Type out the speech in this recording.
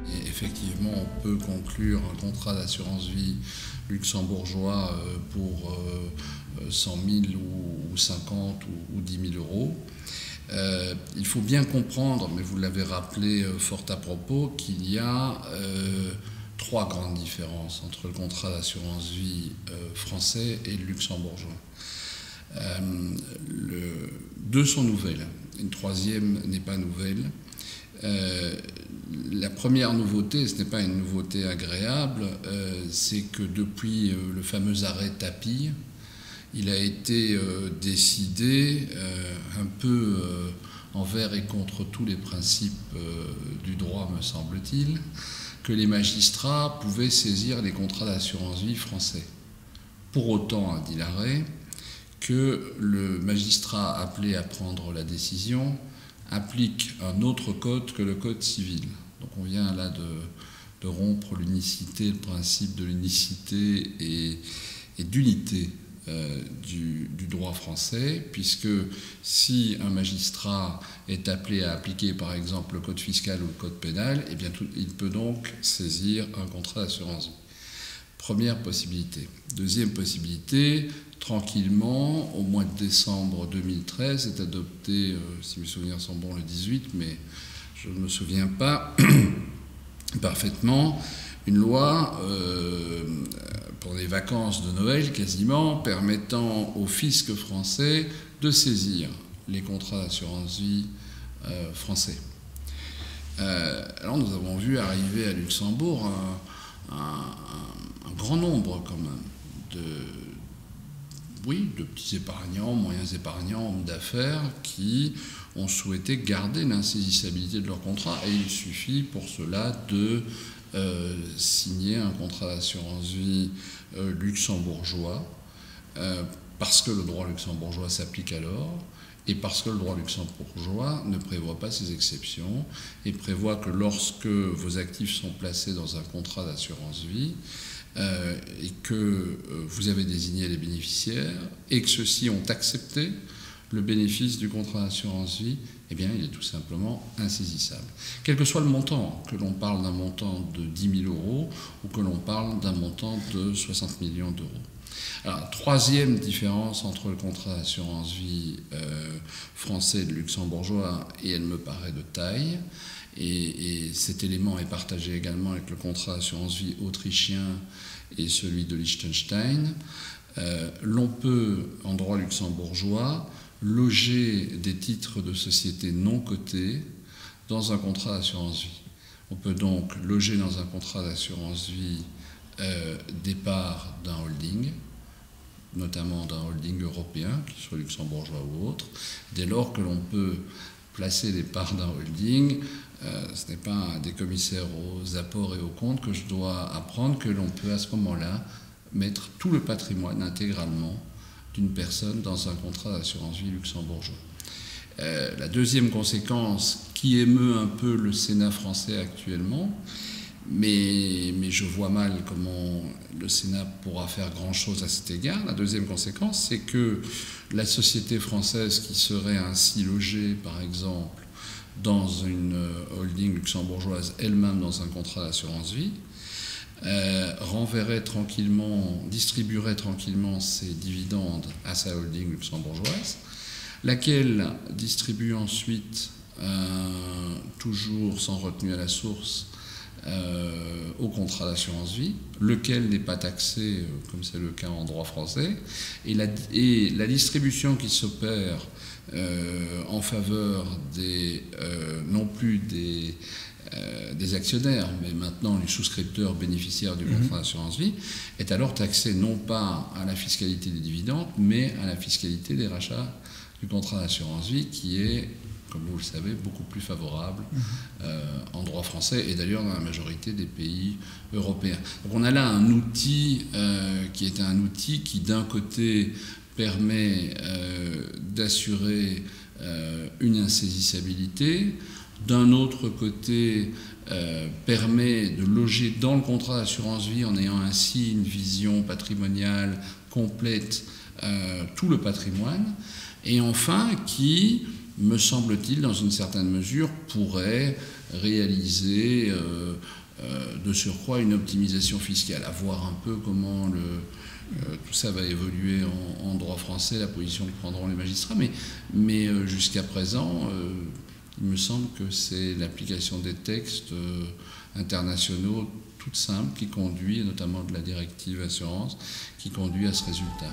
Et effectivement, on peut conclure un contrat d'assurance vie luxembourgeois pour 100 000 ou 50 ou 10 000 euros. Il faut bien comprendre, mais vous l'avez rappelé fort à propos, qu'il y a trois grandes différences entre le contrat d'assurance vie français et le luxembourgeois. Deux sont nouvelles, une troisième n'est pas nouvelle. La première nouveauté, ce n'est pas une nouveauté agréable, c'est que depuis le fameux arrêt Tapie, il a été décidé un peu envers et contre tous les principes du droit, me semble-t-il, que les magistrats pouvaient saisir les contrats d'assurance vie français. Pour autant, a dit l'arrêt, que le magistrat appelé à prendre la décision applique un autre code que le code civil. Donc on vient là de rompre l'unicité, le principe de l'unicité et d'unité du droit français, puisque si un magistrat est appelé à appliquer par exemple le code fiscal ou le code pénal, eh bien il peut donc saisir un contrat d'assurance vie. Première possibilité. Deuxième possibilité, tranquillement, au mois de décembre 2013, est adopté, si mes souvenirs sont bons, le 18, mais je ne me souviens pas parfaitement, une loi pour les vacances de Noël quasiment, permettant au fisc français de saisir les contrats d'assurance vie français. Alors nous avons vu arriver à Luxembourg un grand nombre quand même de petits épargnants, moyens épargnants, hommes d'affaires qui ont souhaité garder l'insaisissabilité de leur contrat, et il suffit pour cela de signer un contrat d'assurance vie luxembourgeois parce que le droit luxembourgeois s'applique alors et parce que le droit luxembourgeois ne prévoit pas ces exceptions et prévoit que lorsque vos actifs sont placés dans un contrat d'assurance vie et que vous avez désigné les bénéficiaires et que ceux-ci ont accepté le bénéfice du contrat d'assurance vie, eh bien, il est tout simplement insaisissable. Quel que soit le montant, que l'on parle d'un montant de 10 000 euros ou que l'on parle d'un montant de 60 millions d'euros. Alors, troisième différence entre le contrat d'assurance vie français et le luxembourgeois, et elle me paraît de taille, et cet élément est partagé également avec le contrat d'assurance vie autrichien et celui de Liechtenstein. L'on peut, en droit luxembourgeois, loger des titres de société non cotés dans un contrat d'assurance vie. On peut donc loger dans un contrat d'assurance vie des parts d'un holding, notamment d'un holding européen, qu'il soit luxembourgeois ou autre, dès lors que l'on peut placer des parts d'un holding. Ce n'est pas des commissaires aux apports et aux comptes que je dois apprendre que l'on peut à ce moment-là mettre tout le patrimoine intégralement d'une personne dans un contrat d'assurance vie luxembourgeois. La deuxième conséquence qui émeut un peu le Sénat français actuellement, mais je vois mal comment le Sénat pourra faire grand-chose à cet égard. La deuxième conséquence, c'est que la société française qui serait ainsi logée, par exemple, dans une holding luxembourgeoise elle-même dans un contrat d'assurance vie, renverrait tranquillement, distribuerait tranquillement ses dividendes à sa holding luxembourgeoise, laquelle distribue ensuite, toujours sans retenue à la source, au contrat d'assurance vie, lequel n'est pas taxé, comme c'est le cas en droit français, et la distribution qui s'opère en faveur non plus des actionnaires, mais maintenant les souscripteurs bénéficiaires du contrat d'assurance vie, est alors taxée non pas à la fiscalité des dividendes, mais à la fiscalité des rachats du contrat d'assurance vie, qui est, comme vous le savez, beaucoup plus favorable en droit français et d'ailleurs dans la majorité des pays européens. Donc on a là un outil qui est un outil qui d'un côté permet d'assurer une insaisissabilité, d'un autre côté permet de loger dans le contrat d'assurance vie en ayant ainsi une vision patrimoniale complète tout le patrimoine, et enfin qui me semble-t-il, dans une certaine mesure, pourrait réaliser de surcroît une optimisation fiscale. À voir un peu comment tout ça va évoluer en droit français, la position que prendront les magistrats, mais jusqu'à présent, il me semble que c'est l'application des textes internationaux toute simple qui conduit, et notamment de la directive assurance, qui conduit à ce résultat.